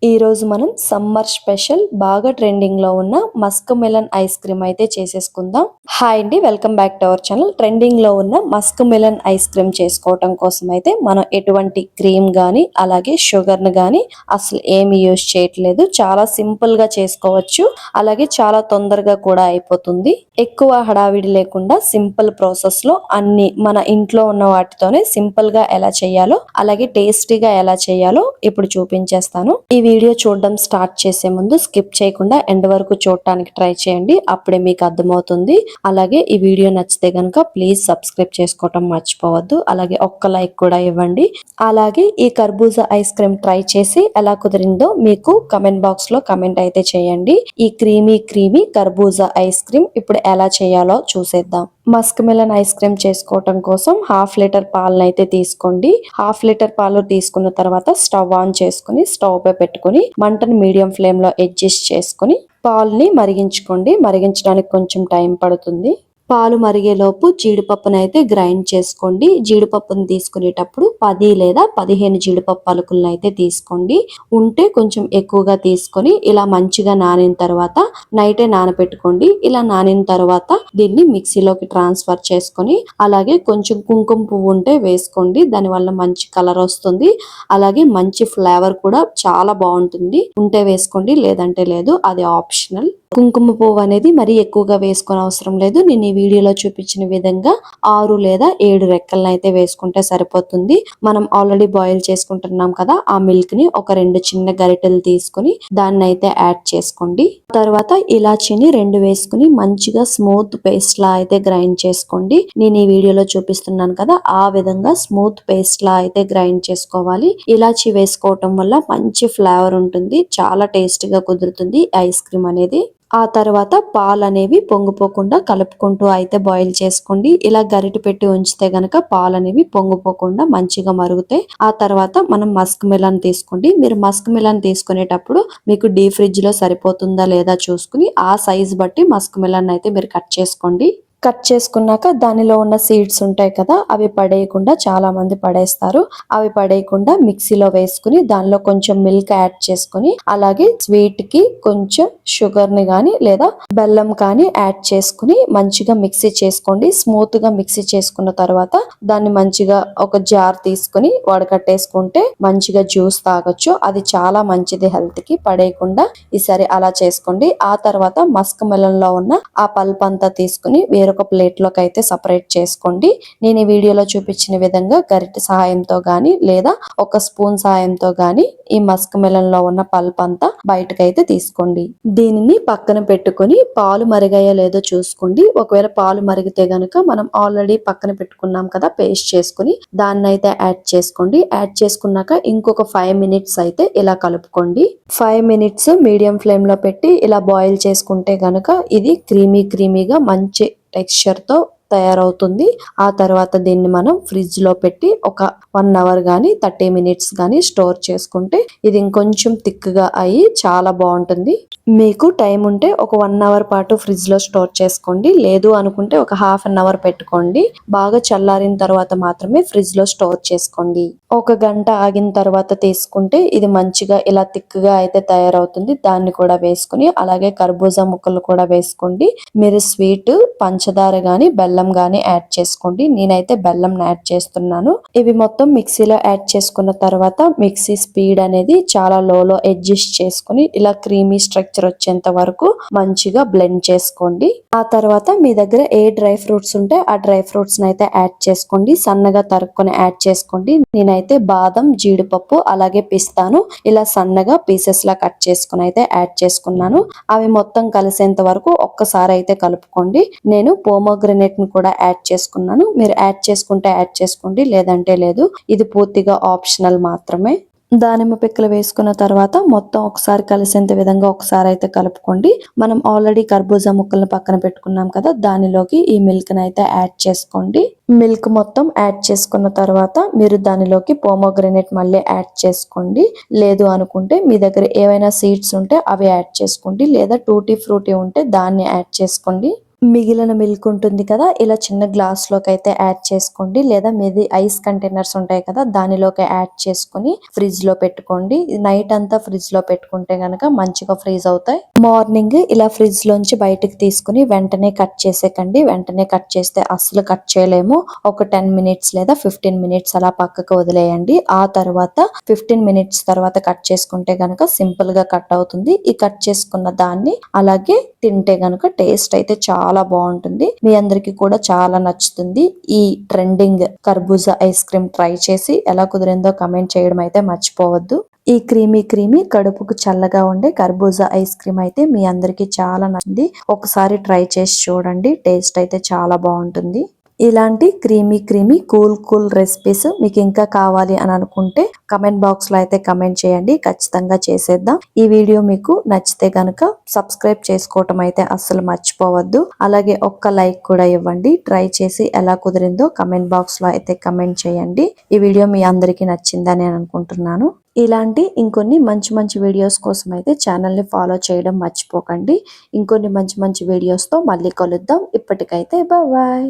ఈ రోజు మనం సమ్మర్ స్పెషల్ బాగా ట్రెండింగ్ లో ఉన్న మస్క్ మెలన్ ఐస్ క్రీమ్ అయితే చేసేసుకుందాం. హాయ్ అండి, welcome back to our channel. Trending లో ఉన్న మస్క్ మెలన్ ఐస్ క్రీమ్ చేసుకోవటం కోసం అయితే మనం ఎటువంటి క్రీమ్ గానీ అలాగే షుగర్ ను గానీ అసలు ఏమి యూజ్ చేయట్లేదు. చాలా సింపుల్ గా చేసుకోవచ్చు, అలాగే చాలా తొందరగా కూడా అయిపోతుంది. ఎక్కువ హడావిడి లేకుండా సింపుల్ ప్రాసెస్ లో అన్ని మన ఇంట్లో ఉన్న వాటితోనే సింపుల్ గా ఎలా చేయాలో అలాగే టేస్టీగా ఎలా చేయాలో ఇప్పుడు చూపించేస్తాను. ఈ వీడియో చూడడం స్టార్ట్ చేసే ముందు స్కిప్ చేయకుండా ఎండ్ వరకు చూడటానికి ట్రై చేయండి, అప్పుడే మీకు అర్థమవుతుంది. అలాగే ఈ వీడియో నచ్చితే గనుక ప్లీజ్ సబ్స్క్రైబ్ చేసుకోవటం మర్చిపోవద్దు, అలాగే ఒక్క లైక్ కూడా ఇవ్వండి. అలాగే ఈ కర్బూజా ఐస్ క్రీమ్ ట్రై చేసి ఎలా కుదిరిందో మీకు కమెంట్ బాక్స్ లో కమెంట్ అయితే చేయండి. ఈ క్రీమీ కర్బూజా ఐస్ క్రీమ్ ఇప్పుడు ఎలా చేయాలో చూసేద్దాం. మస్క్ మెలన్ ఐస్ క్రీమ్ చేసుకోవటం కోసం 1/2 లీటర్ పాలను అయితే తీసుకోండి. 1/2 లీటర్ పాలు తీసుకున్న తర్వాత స్టవ్ ఆన్ చేసుకుని స్టవ్ పై పెట్టుకుని మంటను మీడియం ఫ్లేమ్ లో అడ్జస్ట్ చేసుకుని పాలని మరిగించుకోండి. మరిగించడానికి కొంచెం టైం పడుతుంది. పాలు మరిగేలోపు జీడిపప్పును అయితే గ్రైండ్ చేసుకోండి. జీడిపప్పును తీసుకునేటప్పుడు 10 లేదా 15 జీడిపప్పు పలుకులను అయితే తీసుకోండి. ఉంటే కొంచెం ఎక్కువగా తీసుకొని ఇలా మంచిగా నానిన తర్వాత నైటే నానబెట్టుకోండి. ఇలా నానిన తర్వాత దీన్ని మిక్సీలోకి ట్రాన్స్ఫర్ చేసుకొని అలాగే కొంచెం కుంకుమ పువ్వు ఉంటే వేసుకోండి. దానివల్ల మంచి కలర్ వస్తుంది, అలాగే మంచి ఫ్లేవర్ కూడా చాలా బాగుంటుంది. ఉంటే వేసుకోండి, లేదంటే లేదు, అది ఆప్షనల్. కుంకుమ పువ్వు అనేది మరీ ఎక్కువగా వేసుకొని అవసరం లేదు. నేను ఈ వీడియోలో చూపించిన విధంగా 6 లేదా 7 రెక్కలను అయితే వేసుకుంటే సరిపోతుంది. మనం ఆల్రెడీ బాయిల్ చేసుకుంటున్నాం కదా, ఆ మిల్క్ ని ఒక 2 చిన్న గరిటెలు తీసుకుని దాన్ని అయితే యాడ్ చేసుకోండి. తర్వాత ఇలాచీని 2 వేసుకుని మంచిగా స్మూత్ పేస్ట్ లా అయితే గ్రైండ్ చేసుకోండి. నేను ఈ వీడియోలో చూపిస్తున్నాను కదా, ఆ విధంగా స్మూత్ పేస్ట్ లా అయితే గ్రైండ్ చేసుకోవాలి. ఇలాచీ వేసుకోవటం వల్ల మంచి ఫ్లేవర్ ఉంటుంది, చాలా టేస్టీగా కుదురుతుంది ఐస్ క్రీమ్ అనేది. ఆ తర్వాత పాలు అనేవి పొంగిపోకుండా కలుపుకుంటూ అయితే బాయిల్ చేసుకోండి. ఇలా గరిటె పెట్టి ఉంచితే గనక పాలు అనేవి పొంగిపోకుండా మంచిగా మరుగుతాయి. ఆ తర్వాత మనం మస్క్ మెలన్ తీసుకోండి. మీరు మస్క్ మెలన్ తీసుకునేటప్పుడు మీకు డీప్ ఫ్రిడ్జ్ లో సరిపోతుందా లేదా చూసుకుని ఆ సైజ్ బట్టి మస్క్ మెలన్ అయితే మీరు కట్ చేసుకోండి. కట్ చేసుకున్నాక దానిలో ఉన్న సీడ్స్ ఉంటాయి కదా, అవి పడేయకుండా, చాలా మంది పడేస్తారు. అవి పడేయకుండా మిక్సీలో వేసుకుని దానిలో కొంచెం మిల్క్ యాడ్ చేసుకుని అలాగే స్వీట్ కి కొంచెం షుగర్ ని గాని లేదా బెల్లం కానీ యాడ్ చేసుకుని మంచిగా మిక్సీ చేసుకోండి. స్మూత్ గా మిక్సీ చేసుకున్న తర్వాత దాన్ని మంచిగా ఒక జార్ తీసుకుని వడకట్టేసుకుంటే మంచిగా జ్యూస్ తాగొచ్చు. అది చాలా మంచిది హెల్త్ కి. పడేయకుండా ఈసారి అలా చేసుకోండి. ఆ తర్వాత మస్క్ మెలన్ లో ఉన్న ఆ పల్ప్ అంతా తీసుకుని వేరొక ప్లేట్ లోకి అయితే సపరేట్ చేసుకోండి. నేను ఈ వీడియోలో చూపించిన విధంగా గరిటె సహాయంతో గాని లేదా ఒక స్పూన్ సహాయంతో గాని ఈ మస్క్ మెలన్ లో ఉన్న పల్ప్ అంతా బయటకు అయితే తీసుకోండి. దీనిని పక్కన పెట్టుకుని పాలు మరిగాయో లేదో చూసుకోండి. ఒకవేళ పాలు మరిగితే గనుక మనం ఆల్రెడీ పక్కన పెట్టుకున్నాం కదా పేస్ట్ చేసుకుని, దాన్ని అయితే యాడ్ చేసుకోండి. యాడ్ చేసుకున్నాక ఇంకొక 5 మినిట్స్ అయితే ఇలా కలుపుకోండి. 5 మినిట్స్ మీడియం ఫ్లేమ్ లో పెట్టి ఇలా బాయిల్ చేసుకుంటే గనుక ఇది క్రీమీగా మంచి టెక్స్చర్ తో తయారవుతుంది. ఆ తర్వాత దీన్ని మనం ఫ్రిడ్జ్ లో పెట్టి ఒక 1 అవర్ గానీ 30 మినిట్స్ గానీ స్టోర్ చేసుకుంటే ఇది ఇంకొంచెం థిక్ గా అయ్యి చాలా బాగుంటుంది. మీకు టైం ఉంటే ఒక 1 అవర్ పాటు ఫ్రిడ్జ్ లో స్టోర్ చేసుకోండి. లేదు అనుకుంటే ఒక హాఫ్ అన్ అవర్ పెట్టుకోండి. బాగా చల్లారిన తర్వాత మాత్రమే ఫ్రిడ్జ్ లో స్టోర్ చేసుకోండి. ఒక గంట ఆగిన తర్వాత తీసుకుంటే ఇది మంచిగా ఇలా థిక్ గా అయితే తయారవుతుంది. దాన్ని కూడా వేసుకుని అలాగే కర్బూజా ముక్కలు కూడా వేసుకోండి. మీరు స్వీట్ పంచదార గాని బెల్లం గాని యాడ్ చేసుకోండి. నేనైతే బెల్లం యాడ్ చేస్తున్నాను. ఇవి మొత్తం మిక్సీలో యాడ్ చేసుకున్న తర్వాత మిక్సీ స్పీడ్ అనేది చాలా లోలో అడ్జస్ట్ చేసుకుని ఇలా క్రీమీ స్ట్రక్చర్ వచ్చేంత వరకు మంచిగా బ్లెండ్ చేసుకోండి. ఆ తర్వాత మీ దగ్గర ఏ డ్రై ఫ్రూట్స్ ఉంటే ఆ డ్రై ఫ్రూట్స్ అయితే యాడ్ చేసుకోండి. సన్నగా తరుక్కొని యాడ్ చేసుకోండి. నేనైతే బాదం, జీడిపప్పు అలాగే పిస్తాను ఇలా సన్నగా పీసెస్ లా కట్ చేసుకుని అయితే యాడ్ చేసుకున్నాను. అవి మొత్తం కలిసేంత వరకు ఒక్కసారి అయితే కలుపుకోండి. నేను పోమోగ్రనేట్ ని కూడా యాడ్ చేసుకున్నాను. మీరు యాడ్ చేసుకుంటే యాడ్ చేసుకోండి, లేదంటే లేదు. ఇది పూర్తిగా ఆప్షనల్ మాత్రమే. దానిమ్మ పిక్కలు వేసుకున్న తర్వాత మొత్తం ఒకసారి కలిసేంత విధంగా ఒకసారి అయితే కలుపుకోండి. మనం ఆల్రెడీ కర్బూజా ముక్కలను పక్కన పెట్టుకున్నాం కదా, దానిలోకి ఈ మిల్క్ ని అయితే యాడ్ చేసుకోండి. మిల్క్ మొత్తం యాడ్ చేసుకున్న తర్వాత మీరు దానిలోకి పోమోగ్రనేట్ మళ్ళీ యాడ్ చేసుకోండి. లేదు అనుకుంటే మీ దగ్గర ఏవైనా సీడ్స్ ఉంటే అవి యాడ్ చేసుకోండి, లేదా టూటీ ఫ్రూటీ ఉంటే దాన్ని యాడ్ చేసుకోండి. మిగిలిన మిల్క్ ఉంటుంది కదా, ఇలా చిన్న గ్లాస్ లోకి అయితే యాడ్ చేసుకోండి, లేదా మీది ఐస్ కంటైనర్స్ ఉంటాయి కదా దానిలోకి యాడ్ చేసుకుని ఫ్రిడ్జ్ లో పెట్టుకోండి. నైట్ అంతా ఫ్రిడ్జ్ లో పెట్టుకుంటే గనక మంచిగా ఫ్రీజ్ అవుతాయి. మార్నింగ్ ఇలా ఫ్రిడ్జ్ లోంచి బయటకు తీసుకుని వెంటనే కట్ చేసేకండి. వెంటనే కట్ చేస్తే అస్సలు కట్ చేయలేము. ఒక 10 మినిట్స్ లేదా 15 మినిట్స్ అలా పక్కకు వదిలేయండి. ఆ తర్వాత 15 మినిట్స్ తర్వాత కట్ చేసుకుంటే గనక సింపుల్ గా కట్ అవుతుంది. ఈ కట్ చేసుకున్న దాన్ని అలాగే తింటే గనక టేస్ట్ అయితే చాలా బాగుంటుంది. మీ అందరికి కూడా చాలా నచ్చుతుంది. ఈ ట్రెండింగ్ కర్బూజా ఐస్ క్రీమ్ ట్రై చేసి ఎలా కుదిరిందో కమెంట్ చేయడం అయితే మర్చిపోవద్దు. ఈ క్రీమీ కడుపుకు చల్లగా ఉండే కర్బూజా ఐస్ క్రీమ్ అయితే మీ అందరికి చాలా నచ్చింది. ఒకసారి ట్రై చేసి చూడండి, టేస్ట్ అయితే చాలా బాగుంటుంది. ఇలాంటి క్రీమీ కూల్ రెసిపీస్ మీకు ఇంకా కావాలి అని అనుకుంటే కమెంట్ బాక్స్ లో అయితే కమెంట్ చేయండి, ఖచ్చితంగా చేసేద్దాం. ఈ వీడియో మీకు నచ్చితే గనుక సబ్స్క్రైబ్ చేసుకోవటం అయితే అస్సలు మర్చిపోవద్దు. అలాగే ఒక్క లైక్ కూడా ఇవ్వండి. ట్రై చేసి ఎలా కుదిరిందో కమెంట్ బాక్స్ లో అయితే కమెంట్ చేయండి. ఈ వీడియో మీ అందరికీ నచ్చిందని నేను అనుకుంటున్నాను. ఇలాంటి ఇంకొన్ని మంచి వీడియోస్ కోసం అయితే ఛానల్ ని ఫాలో చేయడం మర్చిపోకండి. ఇంకొన్ని మంచి వీడియోస్ తో మళ్ళీ కలుద్దాం. ఇప్పటికైతే బాయ్.